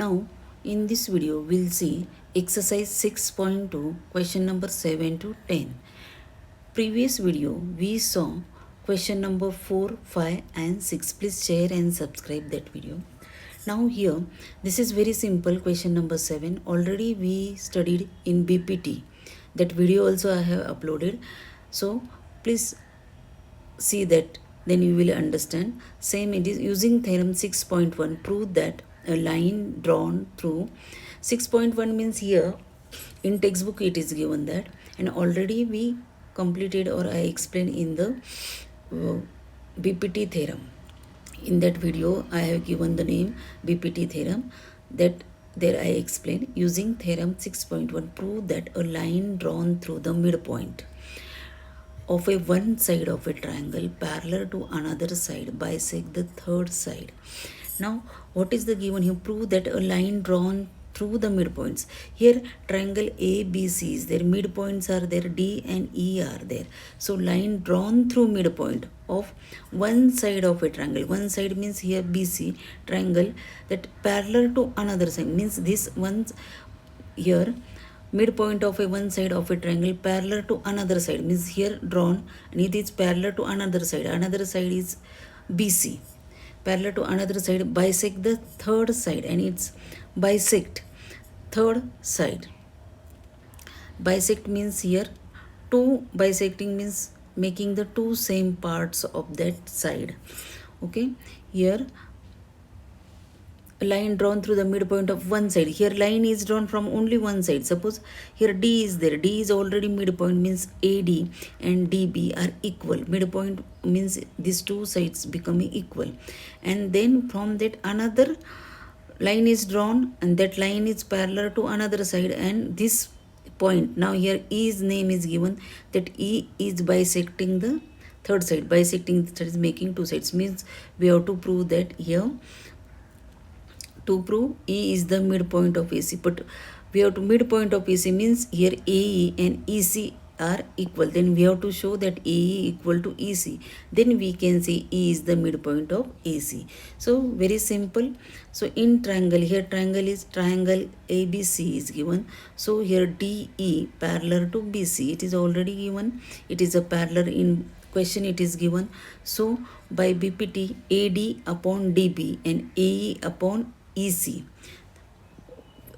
Now, in this video, we'll see exercise 6.2, question number 7 to 10. Previous video, we saw question number 4, 5 and 6. Please share and subscribe that video. Now here, this is very simple question number 7. Already we studied in BPT. That video also I have uploaded. So, please see that, then you will understand. Same, it is using theorem 6.1, prove that a line drawn through 6.1 means here in textbook it is given that, and already we completed or I explained in the BPT theorem. In that video I have given the name BPT theorem. That there I explain using theorem 6.1, prove that a line drawn through the midpoint of a one side of a triangle parallel to another side bisect the third side. Now, what is the given here? Prove that a line drawn through the midpoints. Here, triangle ABC is there. Midpoints are there. D and E are there. So, line drawn through midpoint of one side of a triangle. One side means here BC triangle that parallel to another side means this one here midpoint of a one side of a triangle parallel to another side means here drawn and it is parallel to another side. Another side is BC. Parallel to another side bisect the third side and it's bisect third side. Bisect means here two bisecting means making the two same parts of that side. Okay, here line drawn through the midpoint of one side. Here line is drawn from only one side. Suppose here D is there. D is already midpoint means AD and DB are equal. Midpoint means these two sides becoming equal. And then from that another line is drawn and that line is parallel to another side and this point. Now here E's name is given that E is bisecting the third side. Bisecting the third is making two sides means we have to prove that here. To prove E is the midpoint of AC, but we have to midpoint of AC means here AE and EC are equal. Then we have to show that AE equal to EC. Then we can say E is the midpoint of AC. So very simple. So in triangle, here triangle is triangle ABC is given. So here DE parallel to BC. It is already given. It is a parallel in question it is given. So by BPT AD upon DB and AE upon EC,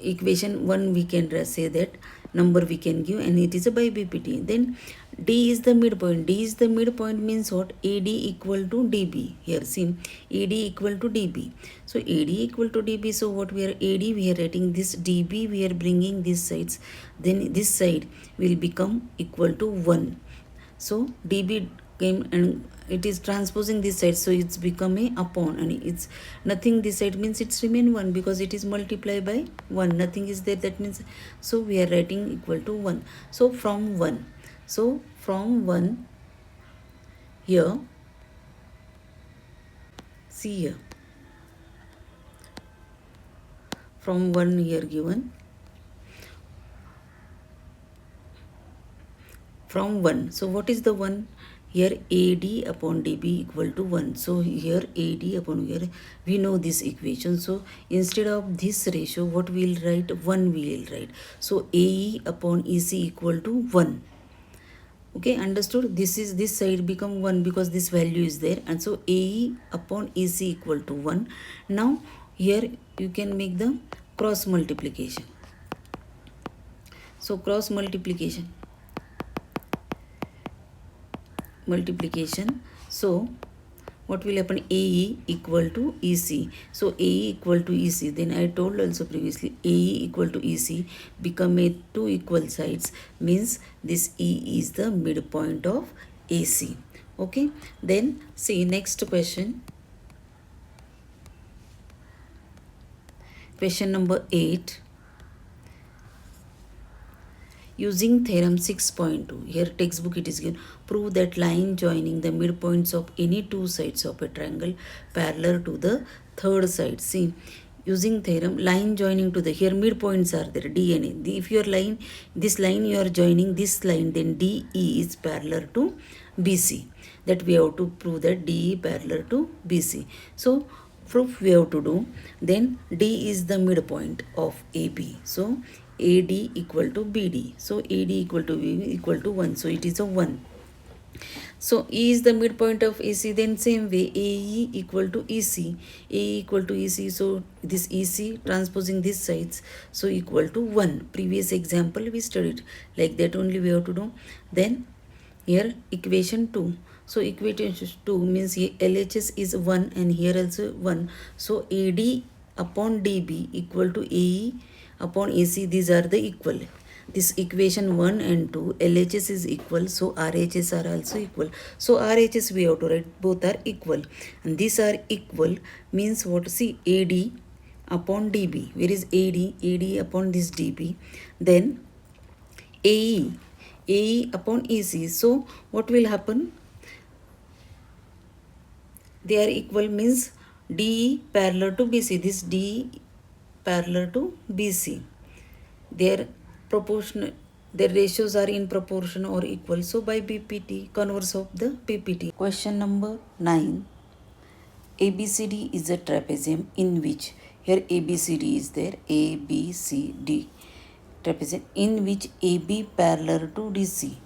equation 1 we can say that number we can give and it is a by BPT. Then D is the midpoint. D is the midpoint means what? AD equal to DB. Here see AD equal to DB. So AD equal to DB. So what we are AD we are writing this DB we are bringing these sides. Then this side will become equal to 1. So DB came and it is transposing this side, so it's become a upon and it's nothing this side means it's remain 1 because it is multiplied by 1. Nothing is there, that means so we are writing equal to 1. So from 1, so from 1 here, see here, from 1 here given, from 1. So what is the 1? Here AD upon DB equal to 1. So here AD upon here, we know this equation. So instead of this ratio, what we will write? 1 we will write. So AE upon EC equal to 1. Okay, understood? This is this side become 1 because this value is there. And so AE upon EC equal to 1. Now here you can make the cross multiplication. So cross multiplication. So what will happen? AE equal to EC. So AE equal to EC. Then I told also previously AE equal to EC become a two equal sides means this E is the midpoint of AC. Okay. Then see next question. Question number 8. Using theorem 6.2, here textbook it is given, prove that line joining the midpoints of any two sides of a triangle parallel to the third side. See, using theorem, line joining to the, here midpoints are there, D and E. If your line, this line you are joining this line, then DE is parallel to BC. That we have to prove that DE parallel to BC. So proof we have to do. Then D is the midpoint of AB. So AD equal to BD. So AD equal to BD equal to 1. So it is a 1. So E is the midpoint of AC. Then same way AE equal to EC. AE equal to EC. So this EC transposing these sides. So equal to 1. Previous example we studied. Like that only we have to do. Then here equation 2. So equation 2 means here LHS is 1 and here also 1. So AD upon DB equal to AE upon AC. These are the equal. This equation 1 and 2 LHS is equal, so RHS are also equal. So RHS we have to write both are equal, and these are equal means what? See, AD upon DB. Where is AD? AD upon this DB. Then AE upon EC. So what will happen? They are equal means DE parallel to BC. This DE parallel to BC. Their proportional, their ratios are in proportion or equal. So by BPT, converse of the PPT. Question number 9. ABCD is a trapezium in which, here ABCD is there, ABCD trapezium in which AB parallel to DC,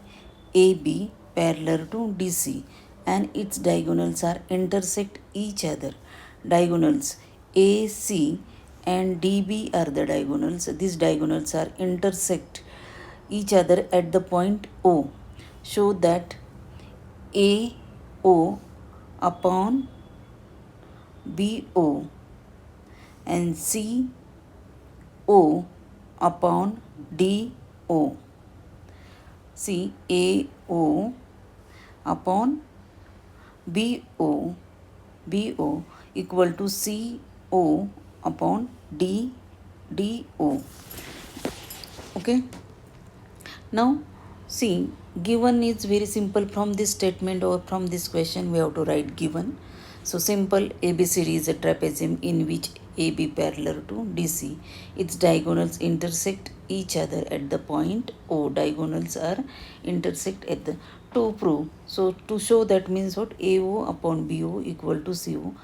AB parallel to DC, and its diagonals are intersect each other. Diagonals AC and DB are the diagonals. These diagonals are intersect each other at the point O. Show that AO upon BO and CO upon DO. See, AO upon BO equal to CO upon DO. Okay. Now see, given is very simple. From this statement or from this question we have to write given. So simple, ABCD is a trapezium in which AB parallel to DC. Its diagonals intersect each other at the point O. Diagonals are intersect at the, to prove. So to show that means what? AO upon BO equal to CO.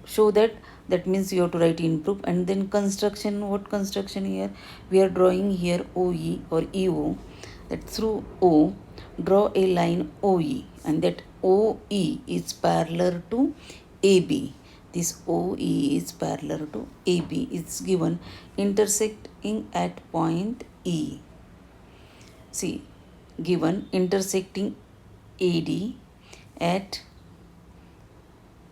Show that, that means you have to write in proof. And then construction, what construction here? We are drawing here OE or EO, that through O draw a line OE, and that OE is parallel to AB. This OE is parallel to AB. It's given intersecting at point E. See, given intersecting AD at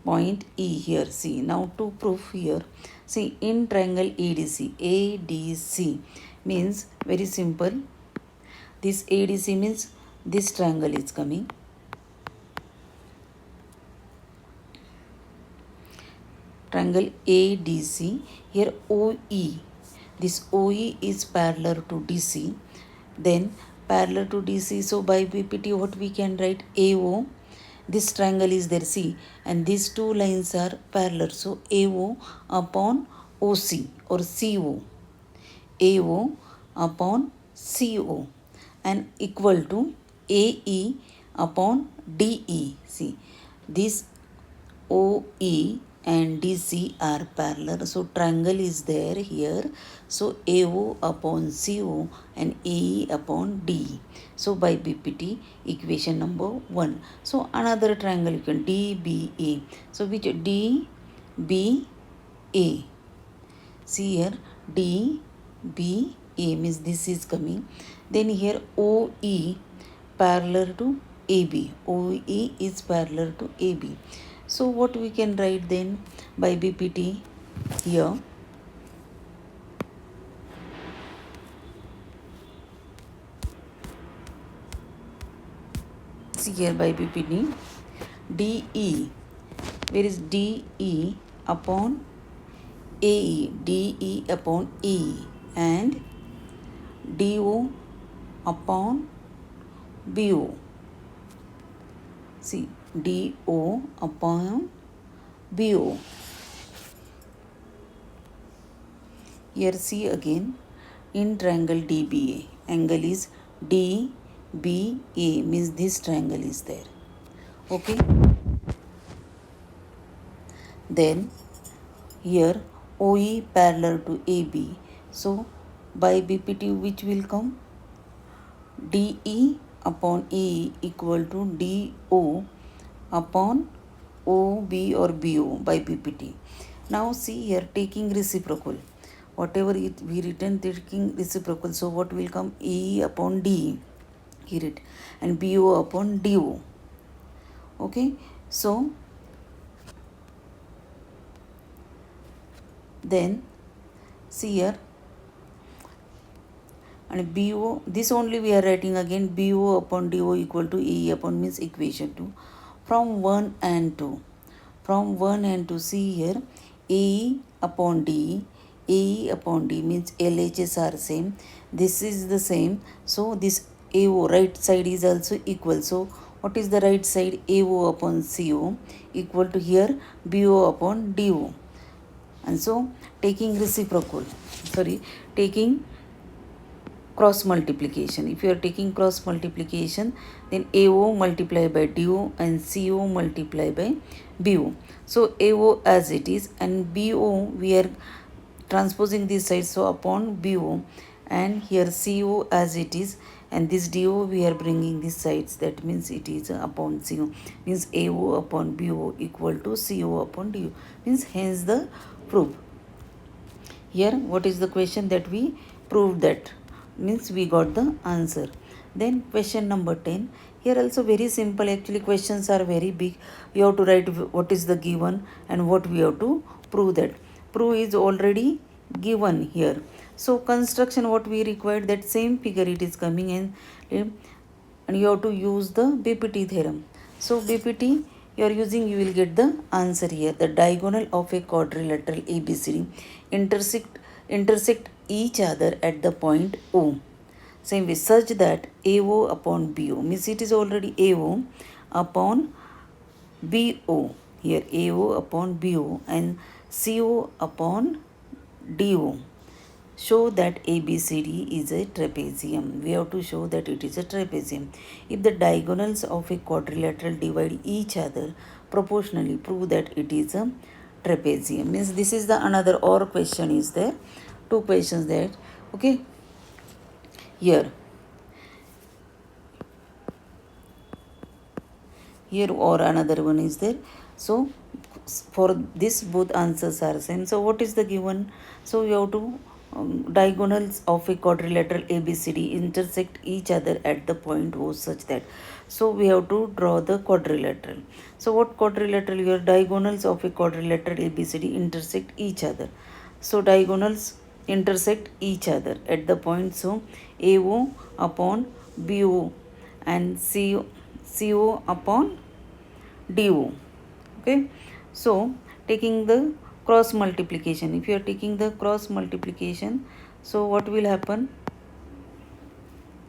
point E here. See, now to prove here, see, in triangle ADC means very simple. This ADC means this triangle is coming. Triangle ADC, here OE. This OE is parallel to DC. Then parallel to DC, so by BPT what we can write? AO. This triangle is there, see, and these two lines are parallel. So AO upon OC or CO. AO upon CO and equal to AE upon DE. See, this OE and DC are parallel. So triangle is there here. So AO upon CO and AE upon DE. So by BPT, equation number 1. So another triangle you can DBA. So which DBA? See here DBA means this is coming. Then here OE parallel to AB. OE is parallel to AB. So what we can write then by BPT here? See here by BPT DE. Where is DE upon AE? DE upon E and DO upon BO. See, DO upon BO. Here see again, in triangle DBA, angle is DBA means this triangle is there. Okay. Then here OE parallel to AB. So by BPT which will come? DE upon AE equal to DO upon OB or BO by BPT. Now see here, taking reciprocal. Whatever we written taking reciprocal, so what will come? AE upon DE here it, and BO upon DO. Okay, so then see here, and BO, this only we are writing again, BO upon DO equal to AE upon means equation 2 from 1 and 2. From 1 and 2, see here, AE upon D, AE upon D means LHS are same. This is the same. So this AO right side is also equal. So what is the right side? AO upon CO equal to here BO upon DO. And so taking reciprocal, taking cross multiplication. If you are taking cross multiplication, then AO multiply by DO and CO multiply by BO. So AO as it is, and BO we are transposing this side, so upon BO, and here CO as it is, and this DO we are bringing this sides, that means it is upon CO, means AO upon BO equal to CO upon DO, means hence the proof. Here what is the question that we proved, that means we got the answer. Then question number 10, here also very simple, actually questions are very big. You have to write what is the given and what we have to prove. That prove is already given here. So construction, what we required, that same figure it is coming in, and you have to use the BPT theorem. So BPT you are using, you will get the answer here. The diagonal of a quadrilateral ABCD intersect each other at the point O. Same way, such that AO upon BO, means it is already AO upon BO. Here AO upon BO and CO upon DO. Show that ABCD is a trapezium. We have to show that it is a trapezium. If the diagonals of a quadrilateral divide each other proportionally, prove that it is a trapezium. Means this is the another or question is there. Two questions there. Okay. Here or another one is there. So for this both answers are same. So what is the given? So you have to diagonals of a quadrilateral ABCD intersect each other at the point O such that. So we have to draw the quadrilateral. So what quadrilateral? Your diagonals of a quadrilateral ABCD intersect each other. So diagonals intersect each other at the point. So AO upon BO and CO upon DO. Okay. So taking the cross multiplication, if you are taking the cross multiplication, so what will happen?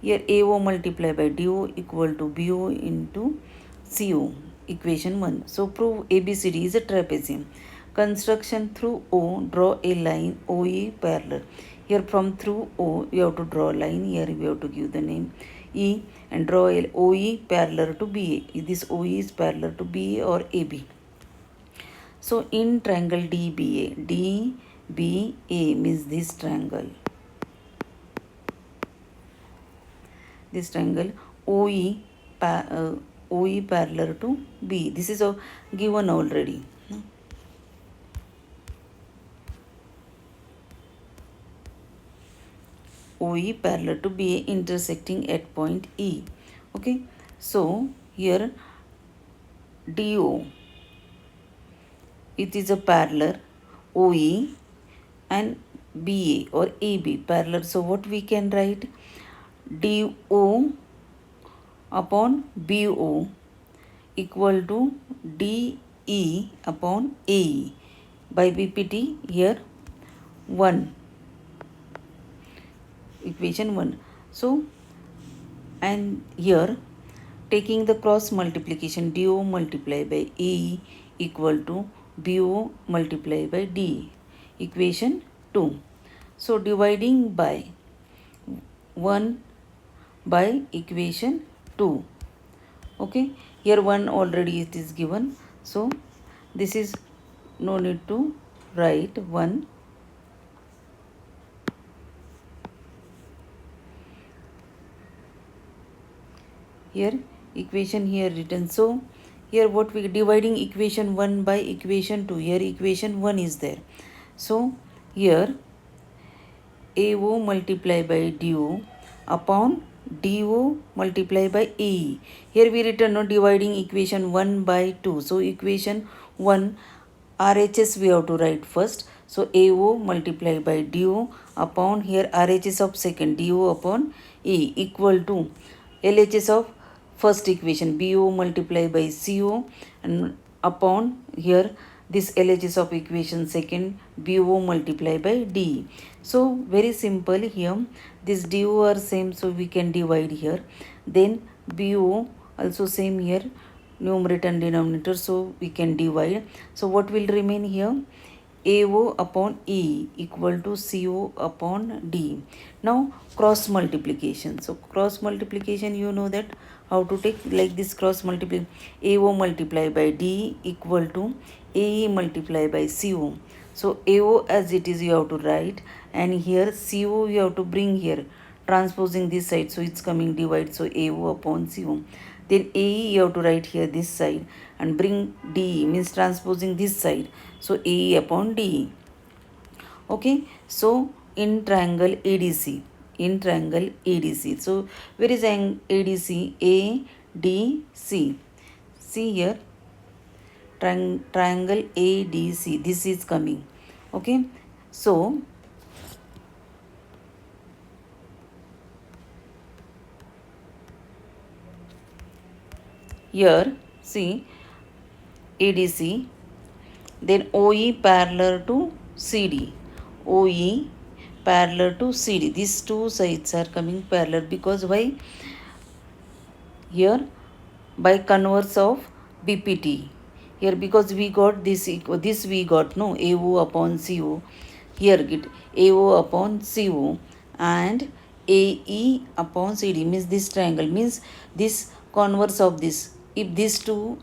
Here AO multiply by DO equal to BO into CO, equation 1. So prove ABCD is a trapezium. Construction through O, draw a line OE parallel. Here from through O you have to draw a line. Here we have to give the name E and draw a OE parallel to BA. This OE is parallel to BA or AB. So in triangle DBA, DBA means this triangle. This triangle OE parallel to B. This is given already. OE parallel to BA intersecting at point E. Okay. So here DO, it is a parallel OE and BA or AB parallel. So what we can write? DO upon BO equal to DE upon AE by BPT here 1, equation 1. So and here taking the cross multiplication, DO multiply by AE equal to BO multiply by DE, equation 2. So dividing by 1 by equation 2. Okay, here 1 already it is given, so this is no need to write 1. Here equation here written. So here what we dividing equation 1 by equation 2. Here equation 1 is there. So here AO multiply by DO upon DO multiply by AE. Here we written no dividing equation 1 by 2. So equation 1 RHS we have to write first. So AO multiply by DO upon here RHS of second DO upon A equal to LHS of first equation BO multiply by CO and upon here this LHS of equation second BO multiply by D. So very simple here, this DO are same, so we can divide here. Then BO also same here, numerator and denominator, so we can divide. So what will remain here? AO upon E equal to CO upon D. Now cross multiplication. So cross multiplication, you know that how to take, like this cross multiplication. AO multiply by D equal to AE multiply by CO. So AO as it is you have to write, and here CO you have to bring here, transposing this side, so it's coming divide, so AO upon CO. Then AE you have to write here this side and bring D, means transposing this side, so AE upon DE. Okay, so in triangle ADC, so where is ADC? ADC. See here, triangle ADC, this is coming. Okay, so here see ADC, then OE parallel to CD, OE parallel to CD. These two sides are coming parallel, because why? Here by converse of BPT. Here because we got this equal, this we got no AO upon CO. Here get AO upon CO and AE upon CD, means this triangle, means this converse of this. If these two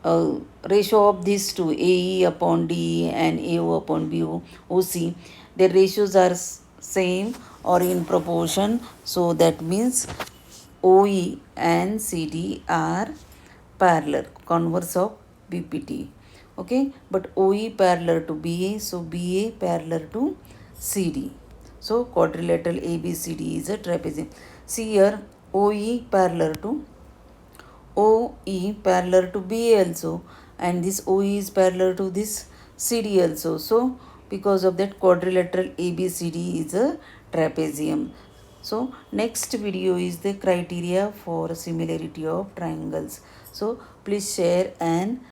ratio of these two, AE upon DE and AO upon BO, OC, their ratios are same or in proportion. So that means OE and CD are parallel, converse of BPT. Okay, but OE parallel to BA, so BA parallel to CD. So quadrilateral ABCD is a trapezium. See here, OE parallel to OE parallel to BA also, and this OE is parallel to this CD also. So because of that, quadrilateral ABCD is a trapezium. So next video is the criteria for similarity of triangles. So please share and